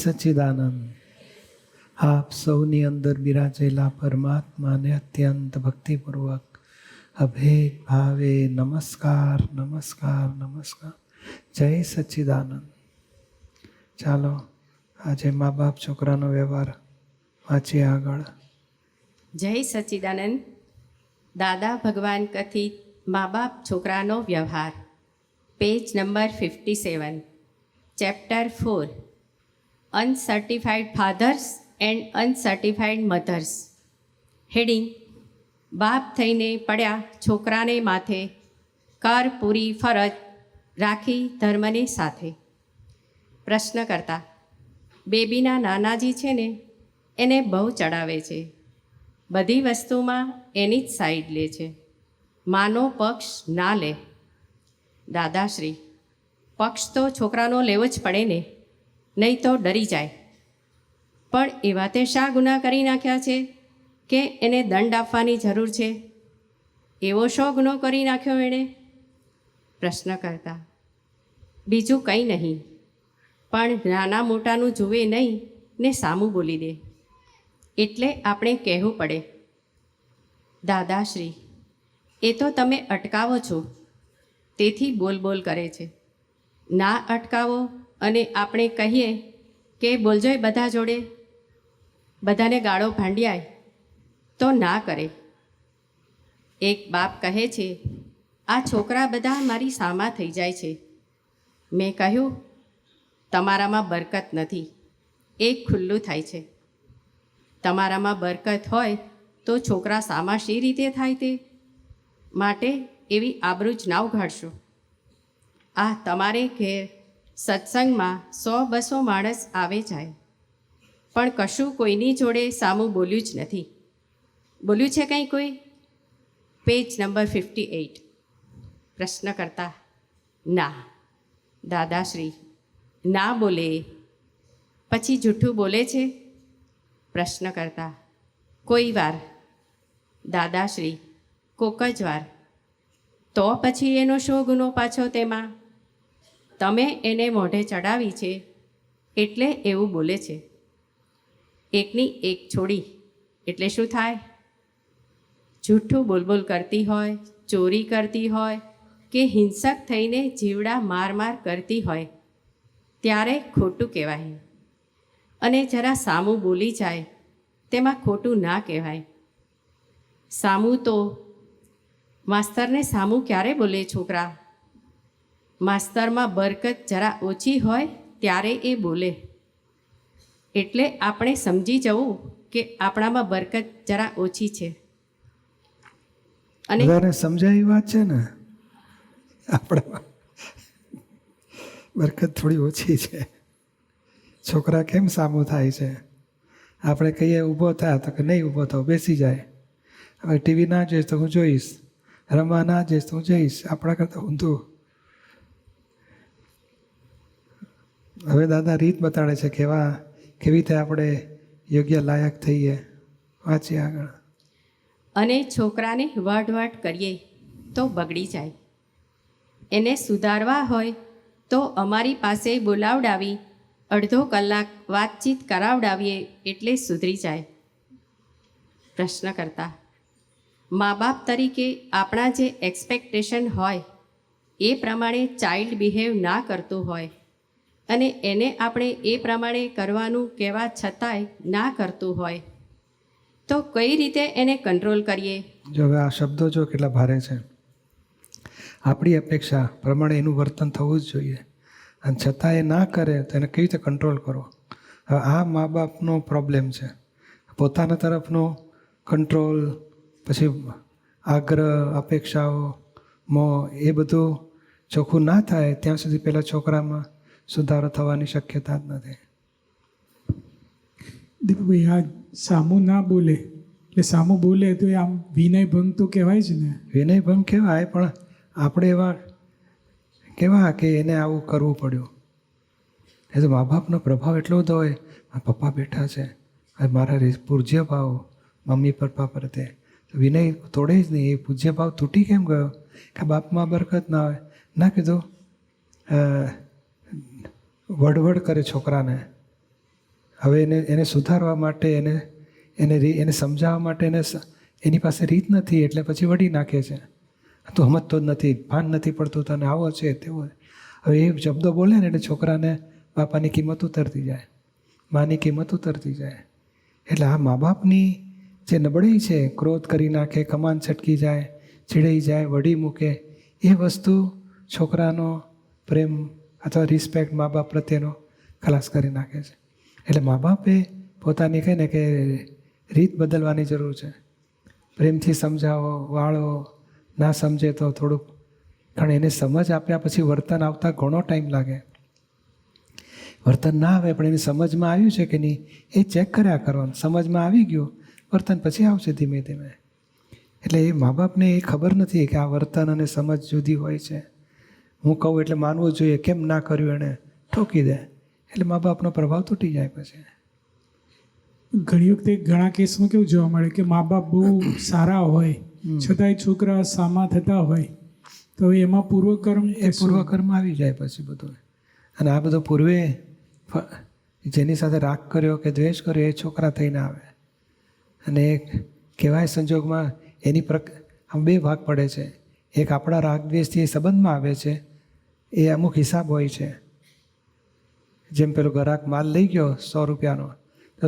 સચ્ચિદાનંદ. આપ સૌની અંદર બિરાજેલા પરમાત્માને અત્યંત ભક્તિપૂર્વક અભેદ ભાવે નમસ્કાર નમસ્કાર નમસ્કાર. જય સચ્ચિદાનંદ. ચાલો આજે મા બાપ છોકરાનો વ્યવહાર વાંચીએ આગળ. જય સચ્ચિદાનંદ. દાદા ભગવાન કથિત મા બાપ છોકરાનો વ્યવહાર, page number 57, chapter 4, uncertified fathers and uncertified mothers. Heading: બાપ થઈને પડ્યા છોકરાને માથે, કર પૂરી ફરજ રાખી ધર્મને સાથે. પ્રશ્ન કરતા: બેબીના નાનાજી છે ને, એને બહુ ચડાવે છે. બધી વસ્તુમાં એની જ સાઈડ લે છે. માનો પક્ષ ના લે. દાદાશ્રી: પક્ષ તો છોકરાનો લેવો જ પડે ને, નહીં તો ડરી જાય. પણ એવા તે શા ગુના કરી નાખ્યા છે કે એને દંડ આપવાની જરૂર છે? એવો શો ગુનો કરી નાખ્યો એણે? પ્રશ્ન કરતા: બીજું કંઈ નહીં, પણ નાના મોટાનું જુએ નહીં ને સામું બોલી દે, એટલે આપણે કહેવું પડે. દાદાશ્રી: એ તો તમે અટકાવો છો, તેથી બોલ બોલ કરે છે. ના અટકાવો અને આપણે કહીએ કે બોલજોય બધા જોડે, બધાને ગાળો ભાંડ્યાય, તો ના કરે. એક બાપ કહે છે, આ છોકરા બધા મારી સામા થઈ જાય છે. મેં કહ્યું, તમારામાં બરકત નથી, એક ખુલ્લું થાય છે. તમારામાં બરકત હોય તો છોકરા સામા શી રીતે થાય તે? માટે એવી આબરૂ જ ના ઉઘાડશો. આ તમારે ઘેર સત્સંગમાં 100-200 માણસ આવે જાય, પણ કશું કોઈની જોડે સામું બોલ્યું જ નથી. બોલ્યું છે કંઈ કોઈ? Page number 58. પ્રશ્ન કરતા: ના. દાદાશ્રી: ના બોલે પછી જૂઠું બોલે છે? પ્રશ્ન કરતા: કોઈ વાર. દાદાશ્રી: કોક જ વાર. તો પછી એનો શો ગુનો પાછો તેમાં? તમે એને મોઢે ચડાવી છે એટલે એવું બોલે છે. એકની એક છોડી એટલે શું થાય? જૂઠું બોલબોલ કરતી હોય, ચોરી કરતી હોય કે હિંસક થઈને જીવડા માર માર કરતી હોય ત્યારે ખોટું કહેવાય. અને જરા સામું બોલી જાય તેમાં ખોટું ના કહેવાય. સામું તો માસ્તરને સામું ક્યારે બોલે છોકરા? માસ્તરમાં બરકત જરા ઓછી હોય ત્યારે એ બોલે. એટલે આપણે સમજી જવું કે આપણામાં બરકત જરા ઓછી છે. અને સમજાય વાત છે ને, આપણામાં બરકત થોડી ઓછી છે. છોકરા કેમ સામું થાય છે? આપણે કહીએ ઊભો થાય તો કે નહીં ઊભો થાવ, બેસી જાય. હવે ટીવી ના જોઈશ તો હું જોઈશ, રમવા ના જઈશ તો હું જઈશ. આપણા કરતાં ઊંધું. હવે દાદા રીત બતાડે છે કેવી રીતે આપણે યોગ્ય લાયક થઈએ. વાંચીએ આગળ. અને છોકરાને વઢ કરીએ તો બગડી જાય. એને સુધારવા હોય તો અમારી પાસે બોલાવડાવી અડધો કલાક વાતચીત કરાવડાવીએ એટલે સુધરી જાય. પ્રશ્ન કરતા: મા બાપ તરીકે આપણા જે એક્સપેક્ટેશન હોય એ પ્રમાણે ચાઇલ્ડ બિહેવ ના કરતું હોય અને એને આપણે એ પ્રમાણે કરવાનું કહેવા છતાંય ના કરતું હોય તો કઈ રીતે એને કંટ્રોલ કરીએ? જો હવે આ શબ્દો જો કેટલા ભારે છે. આપણી અપેક્ષા પ્રમાણે એનું વર્તન થવું જ જોઈએ, અને છતાં એ ના કરે તો એને કેવી રીતે કંટ્રોલ કરો? હવે આ મા બાપનો પ્રોબ્લેમ છે. પોતાના તરફનો કંટ્રોલ, પછી આગ્રહ, અપેક્ષાઓ, મોહ, એ બધું ચોખ્ખું ના થાય ત્યાં સુધી પહેલાં છોકરામાં સુધારો થવાની શક્યતા જ નથી. દીપકભાઈ, આ સામું ના બોલે એટલે સામું બોલે તો એ આમ વિનય ભંગ તો કહેવાય છે ને? વિનય ભંગ કહેવાય, પણ આપણે એવા કેવા કે એને આવું કરવું પડ્યું. એ તો મા બાપનો પ્રભાવ એટલો બધો હોય. પપ્પા બેઠા છે, મારા પૂજ્ય ભાવ મમ્મી પપ્પા પ્રત્યે વિનય તોડે જ નહીં. એ પૂજ્ય ભાવ તૂટી કેમ ગયો? કે બાપમાં બરકત ના હોય. ના કીધું વડવડ કરે છોકરાને, હવે એને સુધારવા માટે એને સમજાવવા માટે એની પાસે રીત નથી, એટલે પછી વળી નાખે છે. તું સમજતો જ નથી, ભાન નથી પડતું તને, આવો છે તેવો. હવે એ શબ્દો બોલે ને એટલે છોકરાને બાપાની કિંમત ઉતરતી જાય, માની કિંમત ઉતરતી જાય. એટલે આ મા બાપની જે નબળાઈ છે, ક્રોધ કરી નાખે, કમાન છટકી જાય, ચીડાઈ જાય, વડી મૂકે, એ વસ્તુ છોકરાનો પ્રેમ અથવા રિસ્પેક્ટ મા બાપ પ્રત્યેનો ખલાસ કરી નાખે છે. એટલે મા બાપે પોતાની કહે ને કે રીત બદલવાની જરૂર છે. પ્રેમથી સમજાવો, વાળો, ના સમજે તો થોડુંક, કારણ એને સમજ આપ્યા પછી વર્તન આવતા ઘણો ટાઈમ લાગે. વર્તન ના આવે પણ એની સમજમાં આવ્યું છે કે નહીં એ ચેક કર્યા કરવાનું. સમજમાં આવી ગયું વર્તન પછી આવશે ધીમે ધીમે. એટલે એ મા બાપને એ ખબર નથી કે આ વર્તન અને સમજ જુદી હોય છે. હું કહું એટલે માનવું જોઈએ, કેમ ના કર્યું એણે, ઠોકી દે એટલે મા બાપનો પ્રભાવ તૂટી જાય. પછી ઘણી વખતે ઘણા કેસમાં કેવું જોવા મળે કે મા બાપ બહુ સારા હોય છતાંય છોકરા સામા થતા હોય, તો એમાં પૂર્વકર્મ પૂર્વકર્મ આવી જાય પછી બધું. અને આ બધો પૂર્વે જેની સાથે રાગ કર્યો કે દ્વેષ કર્યો એ છોકરા થઈને આવે. અને કહેવાય સંજોગમાં એની આમ બે ભાગ પડે છે. એક આપણા રાગ દ્વેષથી સંબંધમાં આવે છે, એ અમુક હિસાબ હોય છે. જેમ પેલો ગ્રાહક માલ લઈ ગયો 100 રૂપિયાનો, તો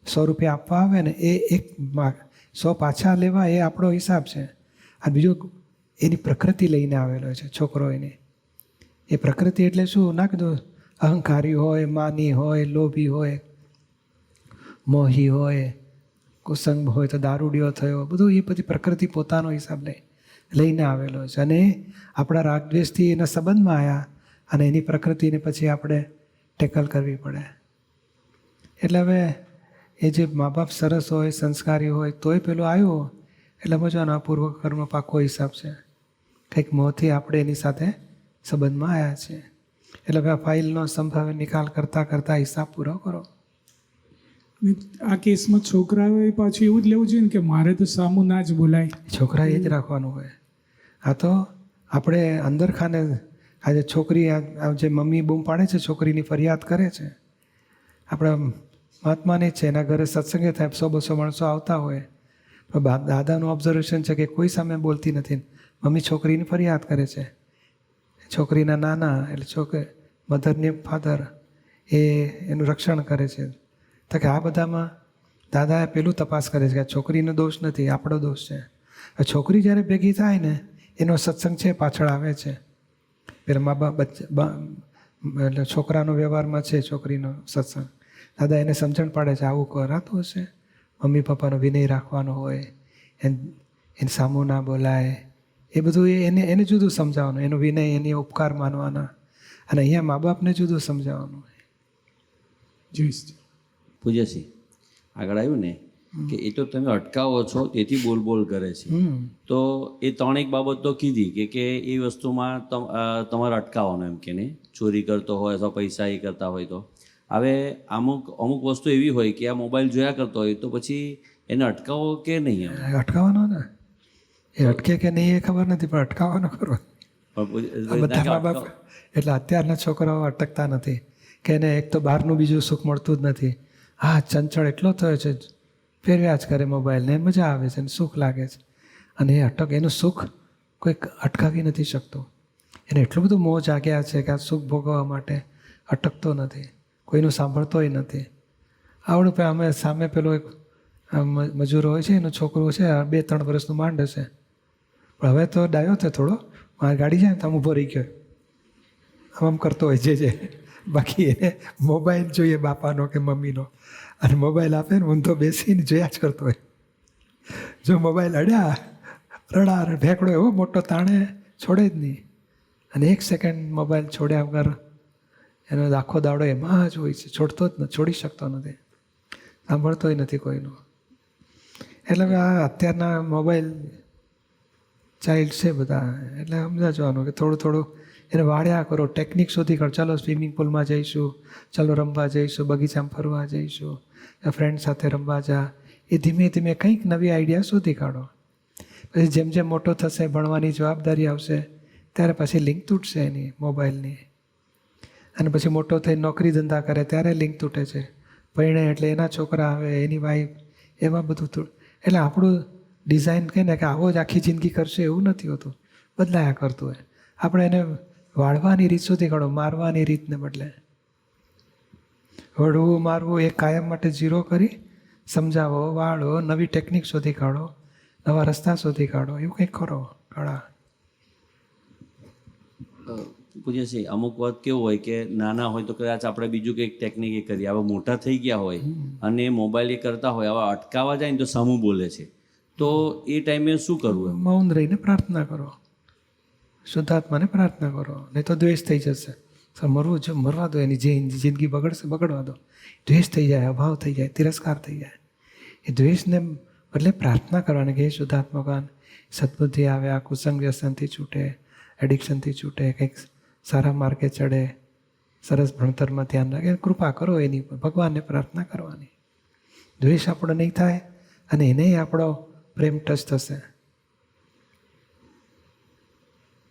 100 રૂપિયા આપવા આવે ને એ એક 100 પાછા લેવા એ આપણો હિસાબ છે. આ બીજો એની પ્રકૃતિ લઈને આવેલો છે છોકરો. એની એ પ્રકૃતિ એટલે શું, ના કીધું અહંકારી હોય, માની હોય, લોભી હોય, મોહી હોય, કુસંગ હોય તો દારૂડિયો થયો, બધું એ બધી પ્રકૃતિ પોતાનો હિસાબ લઈને આવેલો છે. અને આપણા રાગદ્વેષથી એના સંબંધમાં આવ્યા અને એની પ્રકૃતિને પછી આપણે ટેકલ કરવી પડે. એટલે હવે એ જે મા બાપ સરસ હોય, સંસ્કારી હોય, તોય પેલો આવ્યો એટલે મજાનો આ પૂર્વકર્મ પાકો હિસાબ છે. કંઈક મોહથી આપણે એની સાથે સંબંધમાં આવ્યા છે. એટલે હવે આ ફાઇલનો સંભાવે નિકાલ કરતાં હિસાબ પૂરો કરો. આ કેસમાં છોકરાઓએ પાછું એવું જ લેવું જોઈએ ને કે મારે તો સામું ના જ બોલાય. છોકરાએ જ રાખવાનું હોય. આ તો આપણે અંદર ખાને આજે છોકરી જે મમ્મી બૂમ પાડે છે, છોકરીની ફરિયાદ કરે છે, આપણા મહાત્માને જ છે, એના ઘરે સત્સંગે થાય, 100-200 માણસો આવતા હોય, દાદાનું ઓબ્ઝર્વેશન છે કે કોઈ સામે બોલતી નથી, મમ્મી છોકરીની ફરિયાદ કરે છે. છોકરીના નાના એટલે મધરની ફાધર એનું રક્ષણ કરે છે. તો કે આ બધામાં દાદાએ પેલું તપાસ કરે છે કે આ છોકરીનો દોષ નથી, આપણો દોષ છે. છોકરી જ્યારે ભેગી થાય ને એનો સત્સંગ છે પાછળ આવે છે. પેલા મા બાપ એટલે છોકરાનો વ્યવહારમાં છે છોકરીનો સત્સંગ. દાદા એને સમજણ પાડે છે આવું કરાતું હશે, મમ્મી પપ્પાનો વિનય રાખવાનો હોય, એને સામું ના બોલાય, એ બધું એને જુદું સમજાવવાનું, એનો વિનય, એની ઉપકાર માનવાના. અને અહીંયા મા બાપને જુદું સમજાવવાનું. જોઈશ પૂજ્યસિંહ આગળ આવ્યું ને કે એ તો તમે અટકાવો છો તેથી બોલ કરે છે, તો એ 3 બાબત તો કીધી કે એ વસ્તુમાં તમારે અટકાવવાનો, એમ કે ને ચોરી કરતો હોય અથવા પૈસા એ કરતા હોય તો. હવે અમુક વસ્તુ એવી હોય કે આ મોબાઈલ જોયા કરતો હોય તો પછી એને અટકાવો કે નહીં? અટકાવવાનો ને, એ અટકે કે નહીં એ ખબર નથી, પણ અટકાવવાનો ખરો. બધા મા બાપ એટલે અત્યારના છોકરાઓ અટકતા નથી કે એને એક તો બહારનું બીજું સુખ મળતું જ નથી. હા, ચંચળ એટલો થયો છે, ફેરવ્યા જ કરે મોબાઈલને, મજા આવે છે, સુખ લાગે છે. અને એનું સુખ કોઈ અટકાવી નથી શકતું. એને એટલું બધું મોહ જાગ્યા છે કે આ સુખ ભોગવવા માટે અટકતો નથી, કોઈનું સાંભળતોય નથી. આવડું અમે સામે પેલો એક મજૂરો હોય છે, એનો છોકરો છે 2-3 વર્ષનું માંડ હશે, પણ હવે તો ડાયો છે થોડો. મારી ગાડી જાય ને તો આમ ઊભો રહી ગયો, આમ કરતો હોય જે બાકી એને મોબાઈલ જોઈએ બાપાનો કે મમ્મીનો, અને મોબાઈલ આપે ને ઊંધો બેસીને જોયા જ કરતો હોય. જો મોબાઈલ અડ્યા રડા ભેંકડો એવો મોટો તાણે છોડે જ નહીં. અને 1 સેકન્ડ મોબાઈલ છોડ્યા વગર એનો આખો દાડો એમાં જ હોય છે, છોડતો જ નથી, છોડી શકતો નથી, સાંભળતોય નથી કોઈનું. એટલે આ અત્યારના મોબાઈલ ચાઇલ્ડ છે બધા, એટલે સમજાવવાનું કે થોડું એને વાળ્યા કરો, ટેકનિક શોધી કાઢો. ચાલો સ્વિમિંગ પુલમાં જઈશું, ચાલો રમવા જઈશું, બગીચામાં ફરવા જઈશું, ફ્રેન્ડ સાથે રમવા જા. એ ધીમે ધીમે કંઈક નવી આઈડિયા શોધી કાઢો. પછી જેમ જેમ મોટો થશે, ભણવાની જવાબદારી આવશે, ત્યારે પછી લિંક તૂટશે એની મોબાઈલની. અને પછી મોટો થઈ નોકરી ધંધા કરે ત્યારે લિંક તૂટે છે. પરણે એટલે એના છોકરા આવે, એની વાઈફ, એમાં બધું એટલે આપણું ડિઝાઇન કહે ને કે આવો જ આખી જિંદગી કરશે એવું નથી હોતું, બદલાયા કરતું હોય. આપણે એને વાળવાની રીત શોધી કાઢો, મારવાની રીતને બદલે. વળવું મારવું એ કાયમ માટે ઝીરો કરી સમજાવો, વાળો, નવી ટેકનિક શોધી કાઢો, નવા રસ્તા શોધી કાઢો, એવું કંઈક કરો કળા. પૂછે અમુક વાત કેવું હોય કે નાના હોય તો કદાચ આપણે બીજું કંઈક ટેકનિક એ કરીએ, આવા મોટા થઈ ગયા હોય અને મોબાઈલ એ કરતા હોય, આવા અટકાવવા જાય ને તો સામું બોલે છે, તો એ ટાઈમે શું કરવું? મૌન રહીને પ્રાર્થના કરો, શુદ્ધાત્માને પ્રાર્થના કરો, નહીં તો દ્વેષ થઈ જશે. સર મરવું જો મરવા દો, એની જે જિંદગી બગડશે બગડવા દો. દ્વેષ થઈ જાય, અભાવ થઈ જાય, તિરસ્કાર થઈ જાય. એ દ્વેષને બદલે પ્રાર્થના કરવાની કે હે શુદ્ધાત્મા ભગવાન, સદબુદ્ધિ આવે, આ કુસંગ વ્યસનથી છૂટે, એડિક્શનથી છૂટે, કંઈક સારા માર્ગે ચડે, સરસ ભણતરમાં ધ્યાન રાખે, કૃપા કરો એની પર. ભગવાનને પ્રાર્થના કરવાની. દ્વેષ આપણો નહીં થાય અને એને આપણો પ્રેમ ટચ થશે.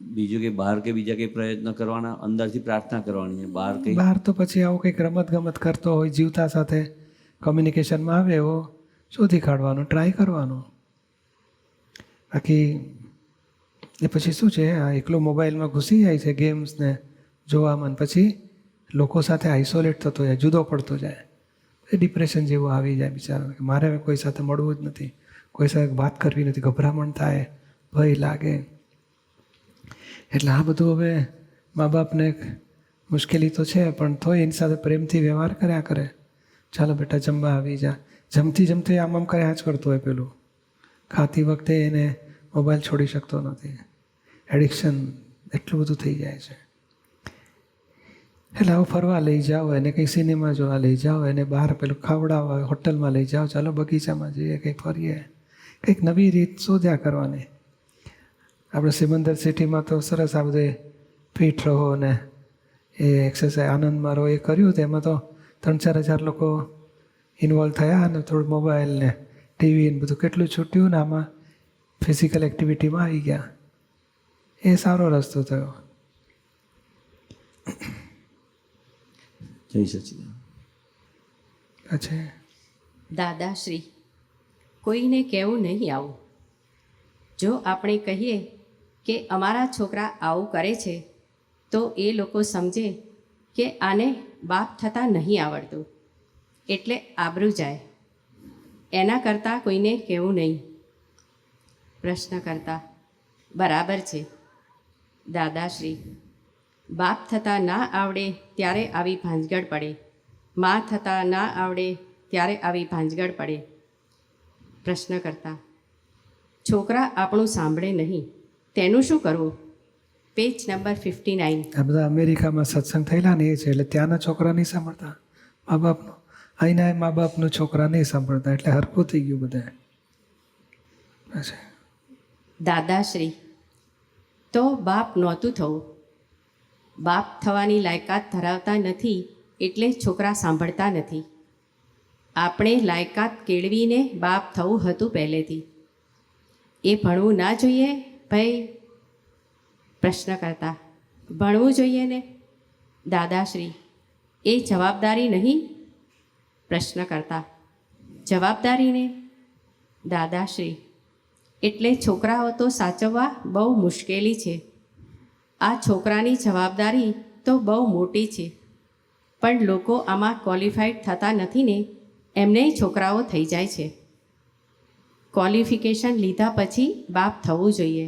બીજું કે બહાર કે બીજા કંઈ પ્રયત્ન કરવાના, અંદરથી પ્રાર્થના કરવાની છે. બહાર કંઈ બહાર તો પછી આવું કંઈક રમત કરતો હોય, જીવતા સાથે કમ્યુનિકેશનમાં આવે એવો શોધી કાઢવાનું, ટ્રાય કરવાનું. બાકી એ પછી શું છે, આ એકલો મોબાઈલમાં ઘૂસી જાય છે, ગેમ્સને જોવામાં, પછી લોકો સાથે આઇસોલેટ થતો જાય, જુદો પડતો જાય. એ ડિપ્રેશન જેવું આવી જાય બિચારાને કે મારે કોઈ સાથે મળવું જ નથી, કોઈ સાથે વાત કરવી નથી, ગભરામણ થાય, ભય લાગે. એટલે આ બધું હવે મા બાપને મુશ્કેલી તો છે, પણ તોય એની સાથે પ્રેમથી વ્યવહાર કર્યા કરે. ચાલો બેટા જમવા આવી જા, જમતી આમ કર્યા જ કરતો હોય. પેલું ખાતી વખતે એને મોબાઈલ છોડી શકતો નથી. એડિક્શન એટલું બધું થઈ જાય છે. એટલે આવું ફરવા લઈ જાઓ, એને કંઈ સિનેમા જોવા લઈ જાઓ, એને બહાર પેલું ખાવડાવવા, હોટલમાં લઈ જાઓ, ચાલો બગીચામાં જઈએ, કંઈક ફરીએ, કંઈક નવી રીત શોધ્યા કરવાની. આપણે સિમંદર સિટીમાં તો સરસ આ બધે ફિટ રહો ને એ એક્સરસાઇઝ આનંદમાં રહો એ કર્યું, તો એમાં તો 3-4 હજાર લોકો ઇન્વોલ્વ થયા અને થોડું મોબાઈલ ને ટીવી ને બધું કેટલું છૂટ્યું ને આમાં ફિઝિકલ એક્ટિવિટીમાં આવી ગયા. એ સારો રસ્તો થયો. જય સચિદાનંદ. પછી દાદાશ્રી, કોઈને કહેવું નહીં આવું. જો આપણે કહીએ કે અમારા છોકરા આવું કરે છે તો એ લોકો સમજે કે આને બાપ થતાં નહીં આવડતું, એટલે આબરૂ જાય. એના કરતાં કોઈને કહેવું નહીં. પ્રશ્ન કરતા: બરાબર છે દાદાશ્રી, બાપ થતાં ના આવડે ત્યારે આવી ભાંજગડ પડે, મા થતાં ના આવડે ત્યારે આવી ભાંજગડ પડે. પ્રશ્ન કરતા: છોકરા આપણું સાંભળે નહીં, તેનું શું કરવું? Page number 59. આ બધા અમેરિકામાં સત્સંગ થયેલા ને એ છે, એટલે ત્યાંના છોકરા નહીં સાંભળતા મા બાપનું, અહીંના મા બાપનું છોકરા નહીં સાંભળતા, એટલે હરખું થઈ ગયું બધા. પછી દાદાશ્રી, તો બાપ નહોતું થવું. બાપ થવાની લાયકાત ધરાવતા નથી એટલે છોકરા સાંભળતા નથી. આપણે લાયકાત કેળવીને બાપ થવું હતું પહેલેથી. એ ભણવું ના જોઈએ ભાઈ? પ્રશ્ન કરતા: ભણવું જોઈએ ને દાદાશ્રી, એ જવાબદારી નહીં? પ્રશ્ન કરતા: જવાબદારી ને દાદાશ્રી, એટલે છોકરાઓ તો સાચવવા બહુ મુશ્કેલી છે. આ છોકરાની જવાબદારી તો બહુ મોટી છે, પણ લોકો આમાં ક્વોલિફાઈડ થતા નથી ને, એમનેય છોકરાઓ થઈ જાય છે. ક્વોલિફિકેશન લીધા પછી બાપ થવું જોઈએ.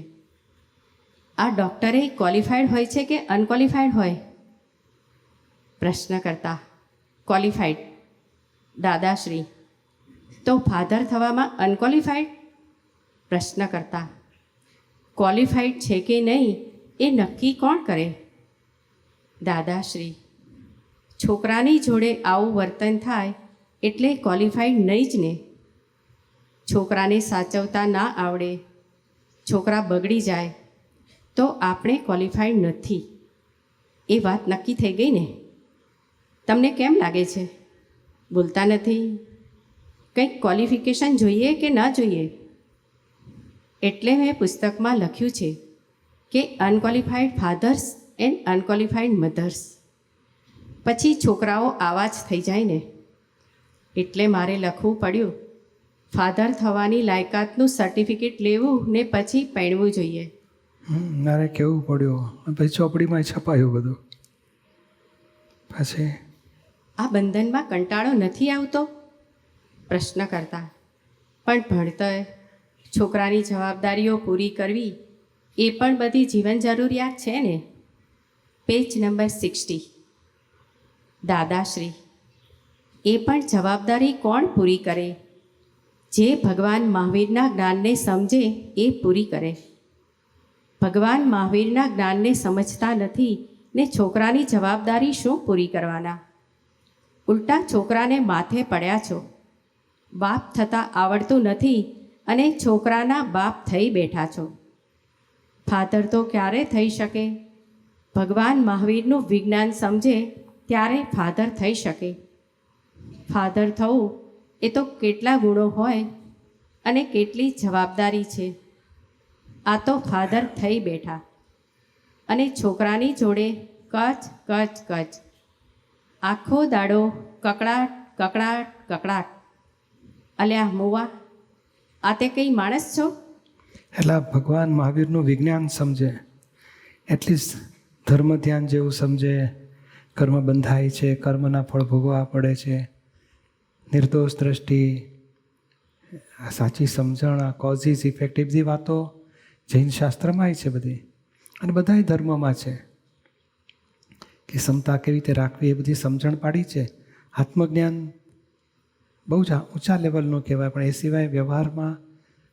આ ડૉક્ટરે ક્વોલિફાઈડ હોય છે કે અનક્વોલિફાઈડ હોય? પ્રશ્ન કરતા: ક્વોલિફાઈડ. દાદાશ્રી, તો ફાધર થવામાં અનક્વોલિફાઈડ? પ્રશ્ન કરતા: ક્વોલિફાઈડ છે કે નહીં એ નક્કી કોણ કરે? દાદાશ્રી, છોકરાની જોડે આવું વર્તન થાય એટલે ક્વોલિફાઈડ નહીં જ ને. છોકરાને સાચવતા ના આવડે, છોકરા બગડી જાય તો આપણે ક્વોલિફાઈડ નથી. એ વાત નક્કી થઈ ગઈ ને? તમને કેમ લાગે છે? બોલતા નથી? કંઈક ક્વોલિફિકેશન જોઈએ કે ના જોઈએ? એટલે મેં પુસ્તકમાં લખ્યું છે કે unqualified fathers and unqualified mothers. પછી છોકરાઓ આવા જ થઈ જાય ને. એટલે મારે લખવું પડ્યું, ફાધર થવાની લાયકાતનું સર્ટિફિકેટ લેવું ને પછી પહેણવું જોઈએ. મારે કહેવું પડ્યું, પછી ચોપડીમાં છપાયું બધું. પછી આ બંધનમાં કંટાળો નથી આવતો? પ્રશ્ન કરતા. પણ ભણતર, છોકરાની જવાબદારીઓ પૂરી કરવી એ પણ બધી જીવન જરૂરિયાત છે ને. Page number 60. દાદાશ્રી: એ પણ જવાબદારી કોણ પૂરી કરે? જે ભગવાન મહાવીરના જ્ઞાનને સમજે એ પૂરી કરે. ભગવાન મહાવીરના જ્ઞાનને સમજતા નથી ને છોકરાની જવાબદારી શું પૂરી કરવાના? ઉલટા છોકરાને માથે પડ્યા છો. બાપ થતાં આવડતું નથી અને છોકરાના બાપ થઈ બેઠા છો. ફાધર તો ક્યારે થઈ શકે? ભગવાન મહાવીરનું વિજ્ઞાન સમજે ત્યારે ફાધર થઈ શકે. ફાધર થવું એ તો કેટલા ગુણો હોય અને કેટલી જવાબદારી છે. આ તો ફાધર થઈ બેઠા અને છોકરાની જોડે કચ કચ કચ. આખો દાડો કકડાટ કકડાટ કકડાટ. અલ્યા મુવા, આ તે કંઈ માણસ છો? એટલે ભગવાન મહાવીરનું વિજ્ઞાન સમજે, એટલીસ્ટ ધર્મ ધ્યાન જેવું સમજે. કર્મ બંધાય છે, કર્મના ફળ ભોગવવા પડે છે, નિર્દોષ દ્રષ્ટિ, આ સાચી સમજણ, આ કોઝિસ ઇફેક્ટ, એ બધી વાતો જૈન શાસ્ત્રમાંય છે બધી, અને બધાય ધર્મમાં છે કે ક્ષમતા કેવી રીતે રાખવી એ બધી સમજણ પાડી છે. આત્મજ્ઞાન બહુ જ ઊંચા લેવલનું કહેવાય, પણ એ સિવાય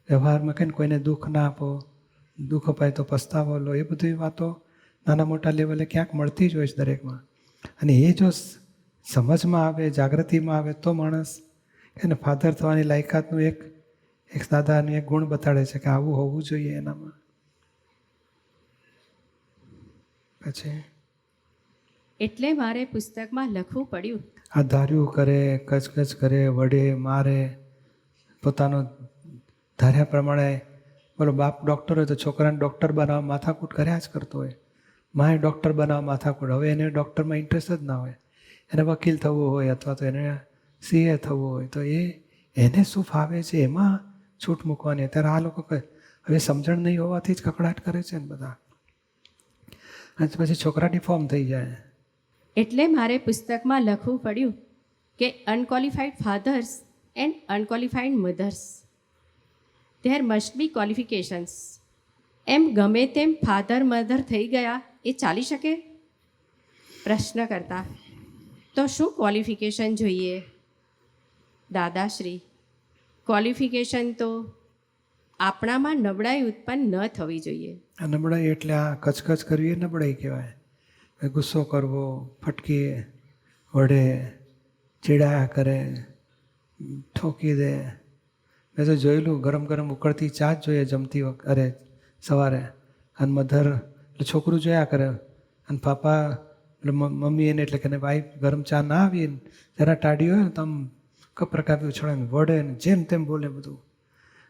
વ્યવહારમાં કંઈ કોઈને દુઃખ ના આપો, દુઃખ અપાય તો પસ્તાવો લો, એ બધી વાતો નાના મોટા લેવલે ક્યાંક મળતી જ હોય છે દરેકમાં. અને એ જો સમજમાં આવે, જાગૃતિમાં આવે તો માણસ એને ફાધર થવાની લાયકાતનું એક દાદાનું એક ગુણ બતાડે છે કે આવું હોવું જોઈએ એનામાં. પછી એટલે મારે પુસ્તકમાં લખવું પડ્યું, આ ધાર્યું કરે, કચકચ કરે, વડે, મારે, પોતાનો ધાર્યા પ્રમાણે. બોલો, બાપ ડૉક્ટર હોય તો છોકરાને ડૉક્ટર બનાવવા માથાકૂટ કર્યા જ કરતો હોય, માએ ડૉક્ટર બનાવવા માથાકૂટ. હવે એને ડૉક્ટરમાં ઇન્ટરેસ્ટ જ ના હોય, એને વકીલ થવું હોય અથવા તો એને CA થવું હોય, તો એને શું ફાવે છે એમાં છૂટ મૂકવાની. અત્યારે આ લોકો હવે સમજણ નહીં હોવાથી જ કકડાટ કરે છે ને બધા, અને પછી છોકરા ડિફોર્મ થઈ જાય. એટલે મારે પુસ્તકમાં લખવું પડ્યું કે unqualified fathers and unqualified mothers, there must be qualifications. એમ ગમે તેમ ફાધર મધર થઈ ગયા એ ચાલી શકે? પ્રશ્ન કરતા. તો શું ક્વોલિફિકેશન જોઈએ? દાદાશ્રી: ક્વોલિફિકેશન તો આપણામાં નબળાઈ ઉત્પન્ન ન થવી જોઈએ. આ નબળાઈ એટલે આ કચકચ કરવી એ નબળાઈ કહેવાય. ગુસ્સો કરવો, ફટકીએ, વઢે, ચીડાયા કરે, ઠોકી દે. મેં તો જોયેલું, ગરમ ગરમ ઉકળતી ચા જ જોઈએ જમતી વખત, અરે સવારે, અને મધર એટલે છોકરું જોયા કરે, અને પાપા એટલે મમ્મી એને એટલે કે વાઈફ ગરમ ચા ના આવી જરા ટાઢી હોય ને તો આમ કપરકાપી ઉછળે, વઢે ને જેમ તેમ બોલે બધું.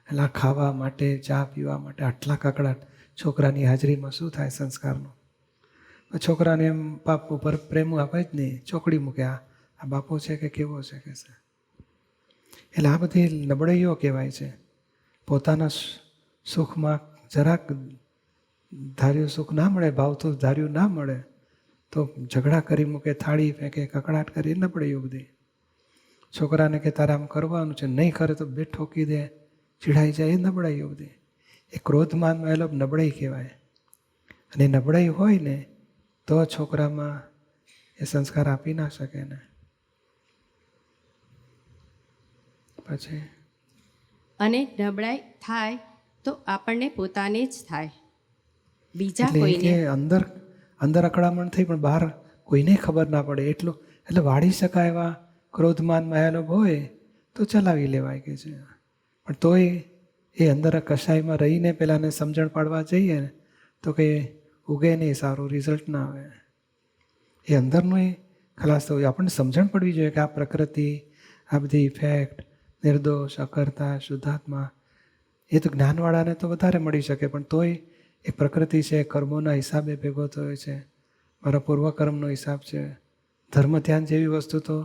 એટલે આ ખાવા માટે, ચા પીવા માટે આટલા કકડાટ છોકરાની હાજરીમાં શું થાય સંસ્કારનું? છોકરાને એમ બાપ ઉપર પ્રેમ આપે જ નહીં, ચોકડી મૂકે, આ બાપો છે કે કેવો છે કે છે. એટલે આ બધી નબળાઈઓ કહેવાય છે. પોતાના સુખમાં જરાક ધાર્યું સુખ ના મળે, ભાવતું ધાર્યું ના મળે તો ઝઘડા કરી મૂકે, થાળી ફેંકે, કકડાટ કરી, નબળાઈઓ બધી. છોકરાને કે તારે આમ કરવાનું છે, નહીં કરે તો બે ઠોકી દે, ચીડાઈ જાય, એ નબળાઈઓ બધી. એ ક્રોધમાનમાં એ લોકો નબળાઈ કહેવાય. અને નબળાઈ હોય ને તો છોકરામાં એ સંસ્કાર આપી ના શકે ને. પછી અને નબળાઈ થાય તો આપણને પોતાને જ થાય, બીજા એટલે કોઈને. કે અંદર અકળામણ થઈ પણ બહાર કોઈને ખબર ના પડે એટલું. એટલે વાળી શકાય એવા ક્રોધમાન માયાલોભ હોય તો ચલાવી લેવાય કે છે. પણ તોય એ અંદર કશાયમાં રહીને પેલાને સમજણ પાડવા જઈએ ને તો કંઈ ઉગે નહીં, સારું રિઝલ્ટ ના આવે. એ અંદરનું એ ખલાસ થવું. આપણને સમજણ પડવી જોઈએ કે આ પ્રકૃતિ, આ બધી ઇફેક્ટ, નિર્દોષ, અકર્તા, શુદ્ધાત્મા, એ તો જ્ઞાનવાળાને તો વધારે મળી શકે, પણ તોય એ પ્રકૃતિ છે, કર્મોના હિસાબે ભેગો થયો છે, મારા પૂર્વકર્મનો હિસાબ છે. ધર્મ ધ્યાન જેવી વસ્તુ તો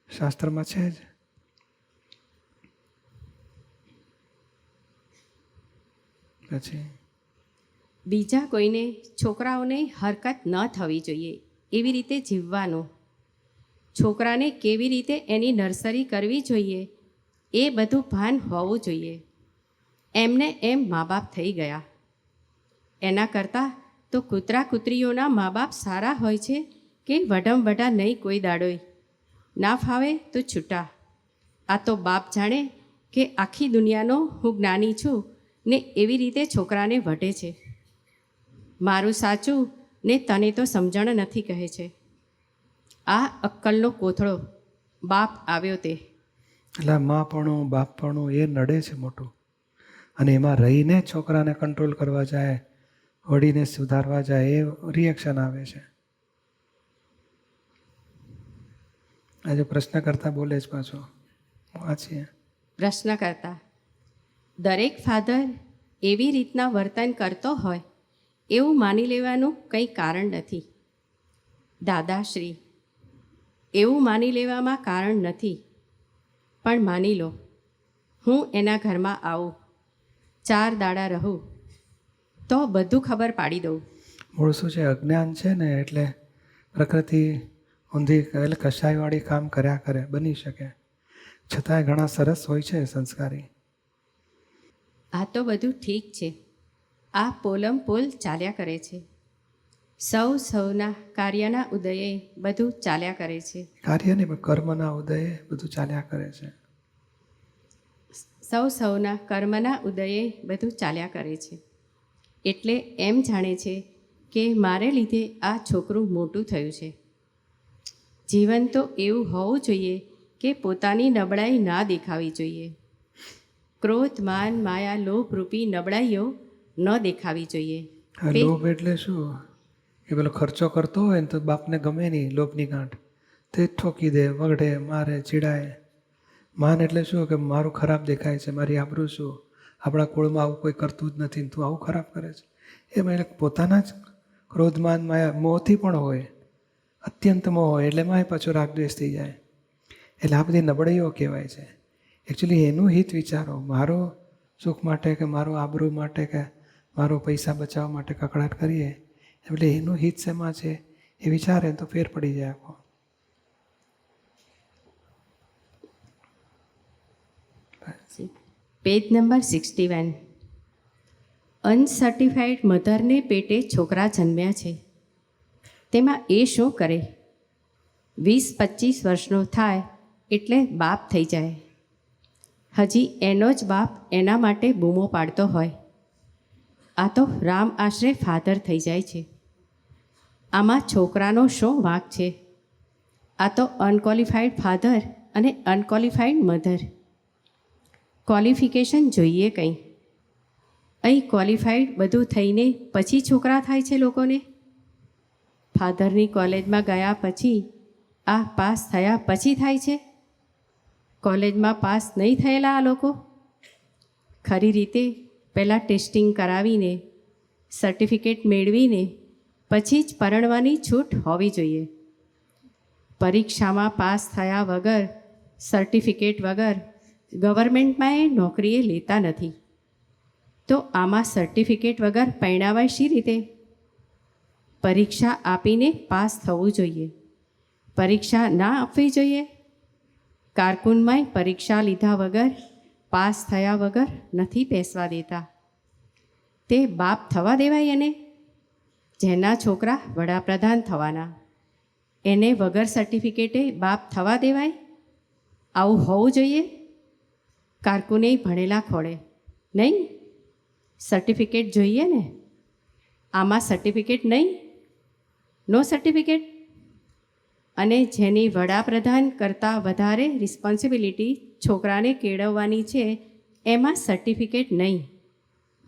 શાસ્ત્રમાં છે જ. પછી બીજા કોઈને છોકરાઓને હરકત ન થવી જોઈએ એવી રીતે જીવવાનું. છોકરાને કેવી રીતે એની નર્સરી કરવી જોઈએ એ બધું ભાન હોવું જોઈએ. એમને એમ મા બાપ થઈ ગયા. એના કરતાં તો કૂતરા કૂતરીઓના મા બાપ સારા હોય છે કે વઢમ વઢા નહીં કોઈ દાડોય. ના ફાવે તો છૂટા. આ તો બાપ જાણે કે આખી દુનિયાનો હું જ્ઞાની છું ને એવી રીતે છોકરાને વઢે છે. મારું સાચું ને તને તો સમજણ નથી કહે છે. આ અક્કલનો કોથળો બાપ આવ્યો તે. એટલે આ માપણું બાપપણું એ નડે છે મોટું. અને એમાં રહીને છોકરાને કંટ્રોલ કરવા જાય, વળીને સુધારવા જાય, એ રિએક્શન આવે છે. આજે પ્રશ્ન કરતા બોલે જ પાછો વાંચીએ. પ્રશ્ન કરતા દરેક ફાધર એવી રીતના વર્તન કરતો હોય એવું માની લેવાનું કંઈ કારણ નથી. દાદાશ્રી એવું માની લેવામાં કારણ નથી, પણ માની લો હું એના ઘરમાં આવું, 4 દાડા રહું તો બધું ખબર પાડી દઉં. મૂળ શું છે? અજ્ઞાન છે ને, એટલે પ્રકૃતિ ઊંધી એટલે કશાયવાળી કામ કર્યા કરે, બની શકે. છતાંય ઘણા સરસ હોય છે સંસ્કારી. આ તો બધું ઠીક છે. આ પોલમ પોલ ચાલ્યા કરે છે. સૌના કાર્યના ઉદયે બધું ચાલ્યા કરે છે. કાર્ય નહીં પણ કર્મના ઉદયે બધું ચાલ્યા કરે છે. સૌના કર્મના ઉદયે બધું ચાલ્યા કરે છે. એટલે એમ જાણે છે કે મારે લીધે આ છોકરું મોટું થયું છે. જીવન તો એવું હોવું જોઈએ કે પોતાની નબળાઈ ના દેખાવી જોઈએ. ક્રોધ, માન, માયા, લોભ રૂપી નબળાઈઓ ન દેખાવી જોઈએ. આ લોભ એટલે શું? એ પેલો ખર્ચો કરતો હોય ને તો બાપને ગમે નહીં, લોભની ગાંઠ, તે ઠોકી દે, વગડે, મારે, ચીડાય. માન એટલે શું? કે મારું ખરાબ દેખાય છે, મારી આબરૂ શું, આપણા કુળમાં આવું કોઈ કરતું જ નથી, તું આવું ખરાબ કરે છે. એમાં એટલે પોતાના જ ક્રોધ, માન, માયા, મોહથી પણ હોય, અત્યંત મોહ હોય, એટલે એમાં પાછો રાગદ્વેષ થઈ જાય. એટલે આ બધી નબળાઈઓ કહેવાય છે. એકચ્યુઅલી એનું હિત વિચારો. મારો સુખ માટે કે મારો આબરૂ માટે કે મારો પૈસા બચાવવા માટે કકડાટ કરીએ, એટલે એનું હિત શેમાં છે એ વિચારે તો ફેર પડી જાય આખો. Page number 61. અનસર્ટિફાઈડ મધરને પેટે છોકરા જન્મ્યા છે. તેમાં એ શું કરે? 20-25 વર્ષનો થાય એટલે બાપ થઈ જાય. હજી એનો જ બાપ એના માટે બૂમો પાડતો હોય. આ તો રામ આશરે ફાધર થઈ જાય છે. આમાં છોકરાનો શું વાંક છે? આ તો અનક્વોલિફાઈડ ફાધર અને અનક્વોલિફાઈડ મધર. ક્વોલિફિકેશન જોઈએ કંઈ. અહીં ક્વોલિફાઈડ બધું થઈને પછી છોકરા થાય છે લોકોને. ફાધરની કોલેજમાં ગયા પછી, આ પાસ થયા પછી થાય છે. કોલેજમાં પાસ નહીં થયેલા આ લોકો. ખરી રીતે પહેલાં ટેસ્ટિંગ કરાવીને સર્ટિફિકેટ મેળવીને પછી જ પરણવાની છૂટ હોવી જોઈએ. પરીક્ષામાં પાસ થયા વગર, સર્ટિફિકેટ વગર ગવર્મેન્ટમાં એ નોકરીએ લેતા નથી. તો આમાં સર્ટિફિકેટ વગર પરણાવાય શી રીતે? પરીક્ષા આપીને પાસ થવું જોઈએ. પરીક્ષા ના આપવી જોઈએ. કારકુનમાંય પરીક્ષા લીધા વગર, પાસ થયા વગર નથી બેસવા દેતા. તે બાપ થવા દેવાય એને? જેના છોકરા વડાપ્રધાન થવાના, એને વગર સર્ટિફિકેટે બાપ થવા દેવાય? આવું હોવું જોઈએ? કારકુને ભણેલા ખોળે નહીં, સર્ટિફિકેટ જોઈએ ને. આમાં સર્ટિફિકેટ નહીં, નો સર્ટિફિકેટ. અને જેની વડાપ્રધાન કરતાં વધારે રિસ્પોન્સિબિલિટી છોકરાને કેળવવાની છે, એમાં સર્ટિફિકેટ નહીં.